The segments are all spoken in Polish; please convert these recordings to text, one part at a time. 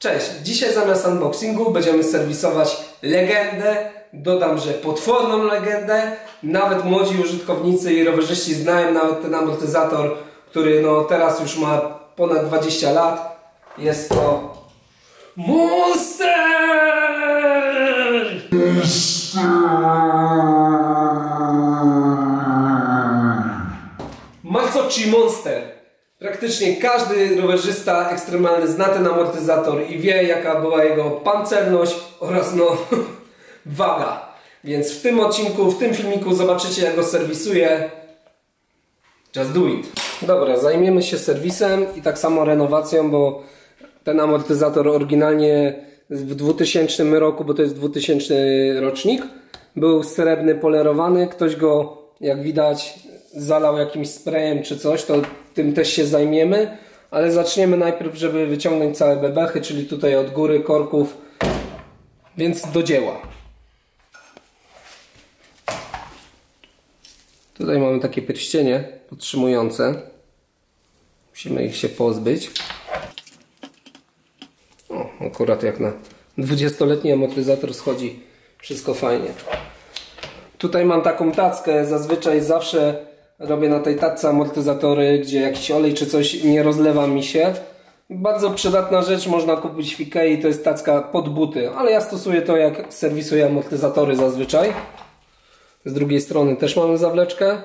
Cześć! Dzisiaj zamiast unboxingu będziemy serwisować legendę. Dodam, że potworną legendę. Nawet młodzi użytkownicy i rowerzyści znają nawet ten amortyzator, który no teraz już ma ponad 20 lat. Jest to Monster! Marzocchi Monster. Praktycznie każdy rowerzysta ekstremalny zna ten amortyzator i wie, jaka była jego pancerność oraz no waga. Więc w tym odcinku, w tym filmiku zobaczycie, jak go serwisuję. Just do it. Dobra, zajmiemy się serwisem i tak samo renowacją, bo ten amortyzator oryginalnie w 2000 roku, bo to jest 2000 rocznik, był srebrny polerowany. Ktoś go, jak widać, zalał jakimś sprayem czy coś, to tym też się zajmiemy, ale zaczniemy najpierw, żeby wyciągnąć całe bebechy, czyli tutaj od góry korków, więc do dzieła. Tutaj mamy takie pierścienie podtrzymujące, musimy ich się pozbyć. O, akurat jak na 20-letni amortyzator schodzi wszystko fajnie. Tutaj mam taką tackę, zazwyczaj zawsze robię na tej tacce amortyzatory, gdzie jakiś olej czy coś nie rozlewa mi się. Bardzo przydatna rzecz, można kupić w Ikei, to jest tacka pod buty, ale ja stosuję to, jak serwisuję amortyzatory zazwyczaj. Z drugiej strony też mamy zawleczkę.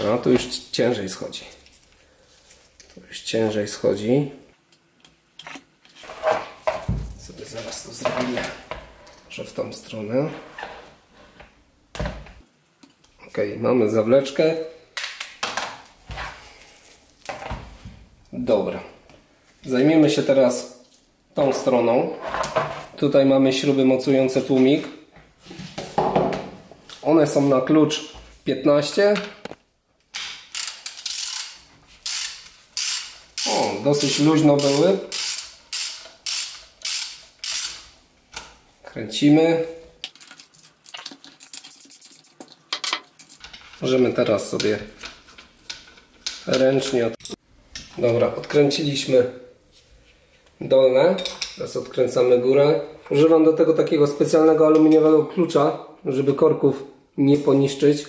No, tu już ciężej schodzi. Tu już ciężej schodzi. Sobie zaraz to zrobimy. Może w tą stronę. Ok, mamy zawleczkę. Dobra. Zajmiemy się teraz tą stroną. Tutaj mamy śruby mocujące tłumik. One są na klucz 15. O, dosyć luźno były. Kręcimy. Możemy teraz sobie ręcznie Dobra, odkręciliśmy dolne. Teraz odkręcamy górę. Używam do tego takiego specjalnego aluminiowego klucza, żeby korków nie poniszczyć.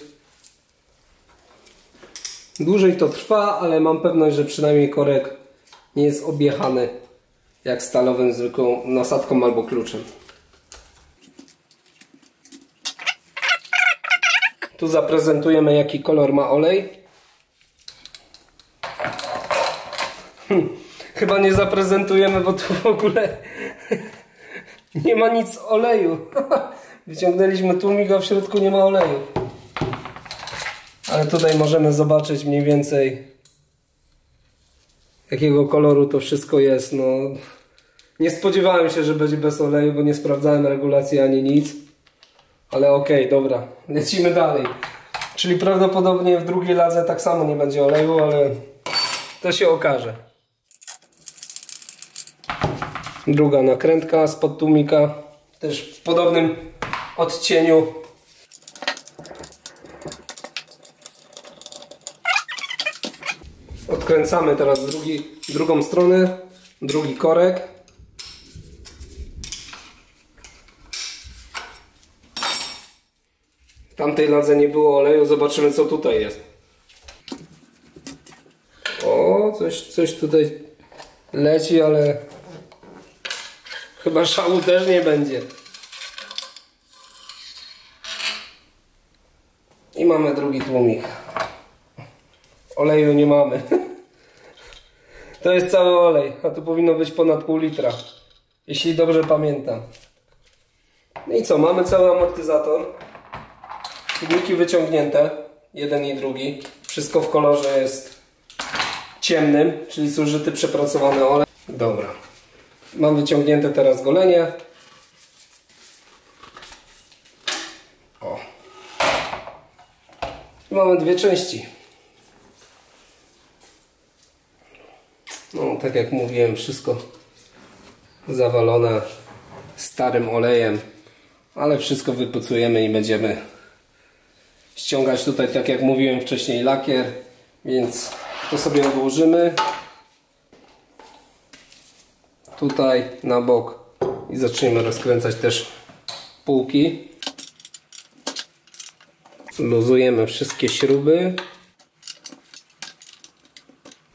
Dłużej to trwa, ale mam pewność, że przynajmniej korek nie jest objechany jak stalowym zwykłą nasadką albo kluczem. Tu zaprezentujemy, jaki kolor ma olej. Chyba nie zaprezentujemy, bo tu w ogóle nie ma nic oleju. Wyciągnęliśmy tłumik, a w środku nie ma oleju. Ale tutaj możemy zobaczyć mniej więcej, jakiego koloru to wszystko jest. No, nie spodziewałem się, że będzie bez oleju, bo nie sprawdzałem regulacji ani nic. Ale okej, dobra, lecimy dalej. Czyli prawdopodobnie w drugiej ladze tak samo nie będzie oleju, ale to się okaże. Druga nakrętka spod tłumika, też w podobnym odcieniu. Odkręcamy teraz drugą stronę, drugi korek. W tamtej ladze nie było oleju, zobaczymy, co tutaj jest. O, coś tutaj leci, ale chyba szału też nie będzie. I mamy drugi tłumik. Oleju nie mamy. To jest cały olej, a tu powinno być ponad pół litra, jeśli dobrze pamiętam. No i co, mamy cały amortyzator. Tłumiki wyciągnięte, jeden i drugi. Wszystko w kolorze jest ciemnym, czyli zużyty, przepracowany olej. Dobra. Mam wyciągnięte teraz golenie. O. I mamy dwie części. No, tak jak mówiłem, wszystko zawalone starym olejem, ale wszystko wypucujemy i będziemy ściągać tutaj, tak jak mówiłem wcześniej, lakier, więc to sobie odłożymy. tutaj na bok i zaczniemy rozkręcać też półki. Luzujemy wszystkie śruby.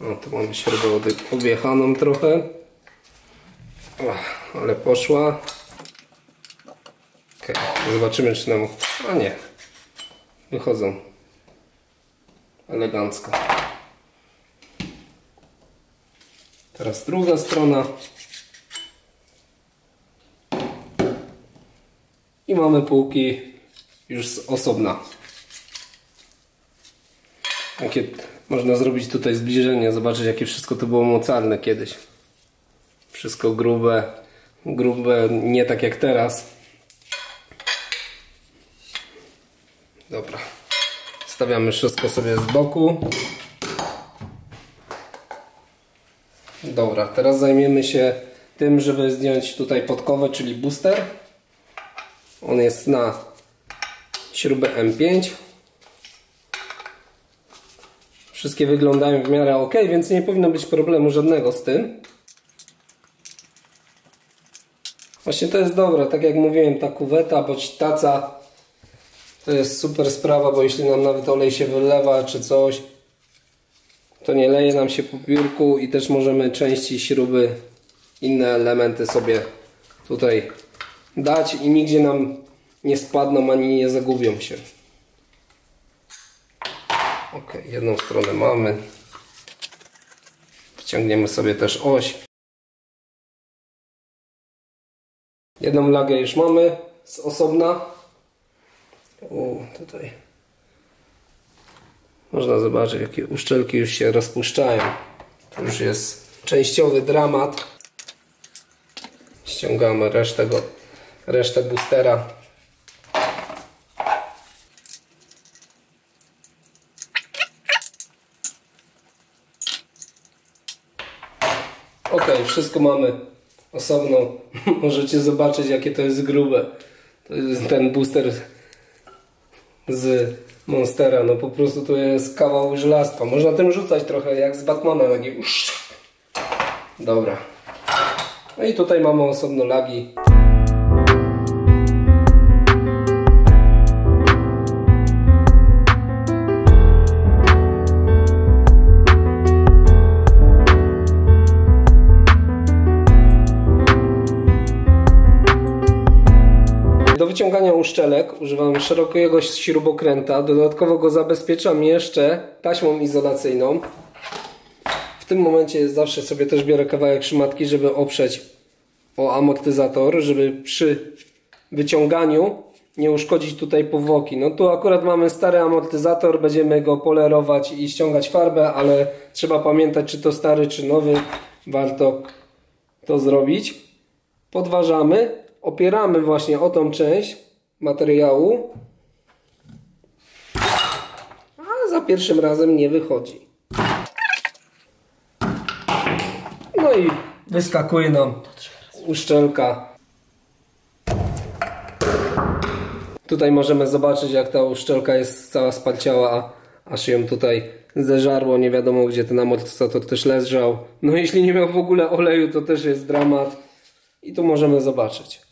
O, tu mamy śrubę odjechaną trochę. Ale poszła. Okay. Zobaczymy, czy nam... A nie. Wychodzą elegancko. Teraz druga strona. I mamy półki już z osobna. Jakie można zrobić tutaj zbliżenie, zobaczyć, jakie wszystko to było mocarne kiedyś. Wszystko grube, nie tak jak teraz. Dobra. Stawiamy wszystko sobie z boku. Dobra, teraz zajmiemy się tym, żeby zdjąć tutaj podkowę, czyli booster. On jest na śrubę M5. Wszystkie wyglądają w miarę ok, więc nie powinno być problemu żadnego z tym. Właśnie to jest dobre, tak jak mówiłem, ta kuweta bądź taca to jest super sprawa, bo jeśli nam nawet olej się wylewa czy coś, to nie leje nam się po biurku i też możemy części śruby, inne elementy sobie tutaj dać i nigdzie nam nie spadną ani nie zagubią się. Ok, jedną stronę mamy. Wciągniemy sobie też oś. Jedną lagę już mamy z osobna. Tutaj można zobaczyć, jakie uszczelki już się rozpuszczają. To już jest częściowy dramat. Ściągamy resztę boostera. Ok, wszystko mamy osobno. Możecie zobaczyć, jakie to jest grube. To jest ten booster z Monstera. No po prostu to jest kawał żelastwa. Można tym rzucać trochę jak z Batmana. Taki... Dobra. No i tutaj mamy osobno lagi. Do wyciągania uszczelek używam szerokiego śrubokręta. Dodatkowo go zabezpieczam jeszcze taśmą izolacyjną. W tym momencie zawsze sobie też biorę kawałek szmatki, żeby oprzeć o amortyzator, żeby przy wyciąganiu nie uszkodzić tutaj powłoki. No tu akurat mamy stary amortyzator, będziemy go polerować i ściągać farbę, ale trzeba pamiętać, czy to stary, czy nowy. Warto to zrobić. Podważamy. Opieramy właśnie o tą część materiału, a za pierwszym razem nie wychodzi. No i wyskakuje nam uszczelka. Tutaj możemy zobaczyć, jak ta uszczelka jest cała spalciała, aż ją tutaj zeżarło. Nie wiadomo, gdzie ten amortyzator też leżał. No jeśli nie miał w ogóle oleju, to też jest dramat. I tu możemy zobaczyć.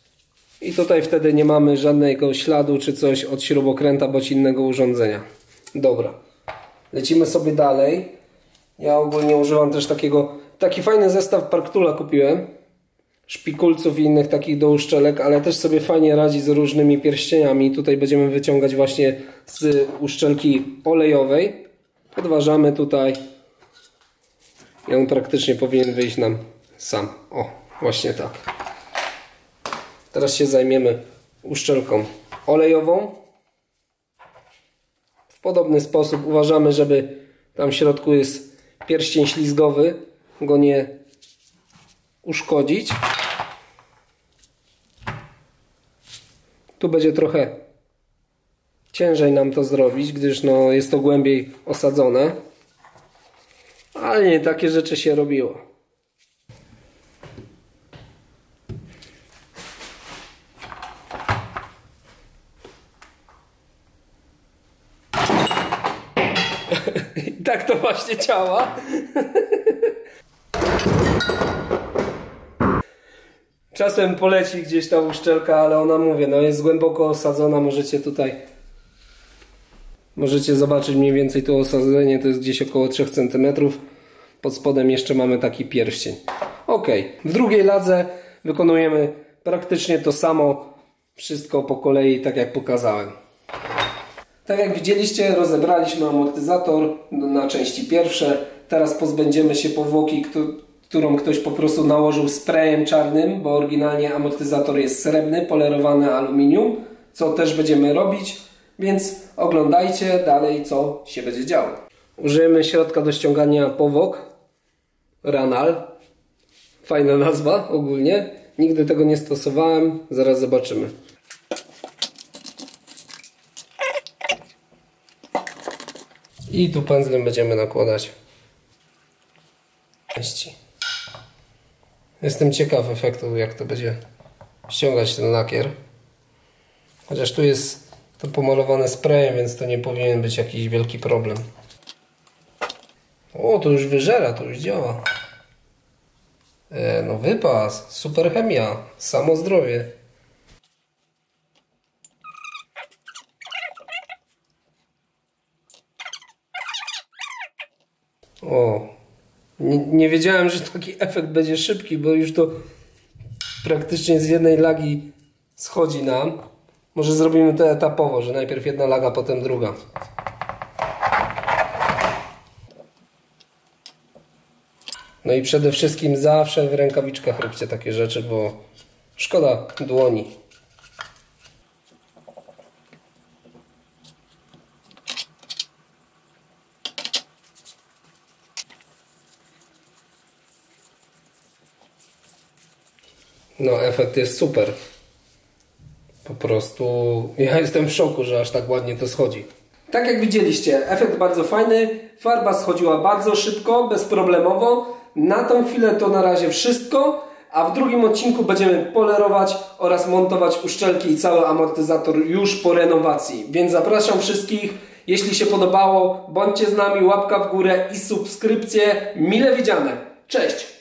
I tutaj wtedy nie mamy żadnego śladu czy coś od śrubokręta bądź innego urządzenia. Dobra. Lecimy sobie dalej. Ja ogólnie używam też taki fajny zestaw Parktula kupiłem. Szpikulców i innych takich do uszczelek, ale też sobie fajnie radzi z różnymi pierścieniami. Tutaj będziemy wyciągać właśnie z uszczelki olejowej. Podważamy tutaj. I on praktycznie powinien wyjść nam sam. O, właśnie tak. Teraz się zajmiemy uszczelką olejową. W podobny sposób uważamy, żeby tam w środku jest pierścień ślizgowy, go nie uszkodzić. Tu będzie trochę ciężej nam to zrobić, gdyż no, jest to głębiej osadzone. Ale nie, takie rzeczy się robiło. I tak to właśnie działa. Czasem poleci gdzieś ta uszczelka, ale ona, mówię, no jest głęboko osadzona. Możecie zobaczyć mniej więcej to osadzenie, to jest gdzieś około 3 cm. Pod spodem jeszcze mamy taki pierścień. Ok, w drugiej ladze wykonujemy praktycznie to samo, wszystko po kolei, tak jak pokazałem. Tak jak widzieliście, rozebraliśmy amortyzator na części pierwsze. Teraz pozbędziemy się powłoki, którą ktoś po prostu nałożył sprayem czarnym, bo oryginalnie amortyzator jest srebrny, polerowany aluminium, co też będziemy robić, więc oglądajcie dalej, co się będzie działo. Użyjemy środka do ściągania powłok, Ranal. Fajna nazwa ogólnie. Nigdy tego nie stosowałem, zaraz zobaczymy. I tu pędzlem będziemy nakładać części. Jestem ciekaw efektu, jak to będzie ściągać ten lakier. Chociaż tu jest to pomalowane sprayem, więc to nie powinien być jakiś wielki problem. O, to już wyżera, to już działa. No wypas, super chemia, samo zdrowie. O, nie wiedziałem, że taki efekt będzie szybki, bo już to praktycznie z jednej lagi schodzi nam. Może zrobimy to etapowo, że najpierw jedna laga, potem druga. No i przede wszystkim zawsze w rękawiczkach róbcie takie rzeczy, bo szkoda dłoni. No, efekt jest super. Po prostu ja jestem w szoku, że aż tak ładnie to schodzi. Tak jak widzieliście, efekt bardzo fajny. Farba schodziła bardzo szybko, bezproblemowo. Na tą chwilę to na razie wszystko, a w drugim odcinku będziemy polerować oraz montować uszczelki i cały amortyzator już po renowacji. Więc zapraszam wszystkich. Jeśli się podobało, bądźcie z nami, łapka w górę i subskrypcje. Mile widziane. Cześć!